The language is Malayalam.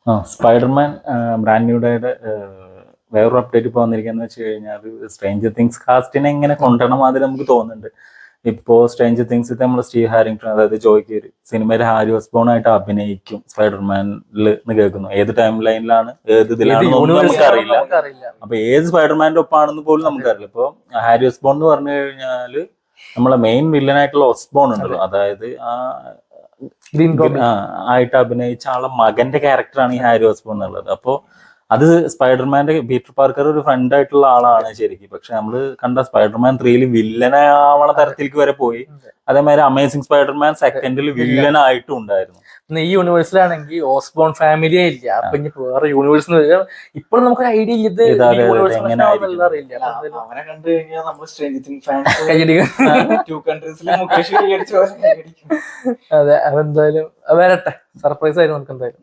ആ സ്പൈഡർമാൻ ബ്രാൻഡ് ന്യൂ ഡേയുടെ വേറൊരു അപ്ഡേറ്റ് ഇപ്പോൾ വന്നിരിക്കുന്നത് വെച്ച് കഴിഞ്ഞാൽ സ്ട്രേഞ്ചർ തിങ്സ് കാസ്റ്റിനെ എങ്ങനെ കൊണ്ടുവരണം മാതിരി നമുക്ക് തോന്നുന്നുണ്ട്. ഇപ്പോ സ്ട്രേഞ്ചർ തിങ്സ് നമ്മൾ സ്റ്റീവ് ഹാരിങ്ടൺ അതായത് ജോയ്ക്ക് സിനിമയിൽ ഹാരി ഓസ്ബോൺ ആയിട്ട് അഭിനയിക്കും സ്പൈഡർമാനിൽ എന്ന് കേൾക്കുന്നു. ഏത് ടൈം ലൈനിലാണ് ഏത് ഇതിലാണെന്നൊന്നും നമുക്കറിയില്ല. അപ്പൊ ഏത് സ്പൈഡർമാന്റെ ഒപ്പാണെന്ന് പോലും നമുക്കറിയില്ല. ഇപ്പൊ ഹാരി ഓസ്ബോൺ എന്ന് പറഞ്ഞു കഴിഞ്ഞാല് നമ്മളെ മെയിൻ വില്ലനായിട്ടുള്ള ഓസ്ബോൺ ഉണ്ടല്ലോ, അതായത് ആ ആയിട്ട് അഭിനയിച്ച ആളെ മകന്റെ ക്യാരക്ടറാണ് ഈ ഹാരി ഓസ്ബോൺ എന്നുള്ളത്. അപ്പോ അത് സ്പൈഡർമാന്റെ പീറ്റർ പാർക്കർ ഒരു ഫ്രണ്ട് ആയിട്ടുള്ള ആളാണ് ശരിക്കും. പക്ഷെ നമ്മൾ കണ്ട സ്പൈഡർമാൻ 3 വില്ലനാവണ തരത്തിലേക്ക് വരെ പോയി. അതേമാതിരി അമേസിംഗ് സ്പൈഡർമാൻ 2 വില്ലനായിട്ടും ഉണ്ടായിരുന്നു. ഈ യൂണിവേഴ്സിലാണെങ്കിൽ ഓസ്ബോൺ ഫാമിലിയേ ഇല്ല. അപ്പൊ ഇനി വേറെ യൂണിവേഴ്സ് ഇപ്പോഴും നമുക്ക് ഐഡിയ ഇല്ല. അവനെ കണ്ടു കഴിഞ്ഞാൽ നമ്മൾ അതെ, അതെന്തായാലും വരട്ടെ, സർപ്രൈസ് ആയിരുന്നു നമുക്ക് എന്തായാലും.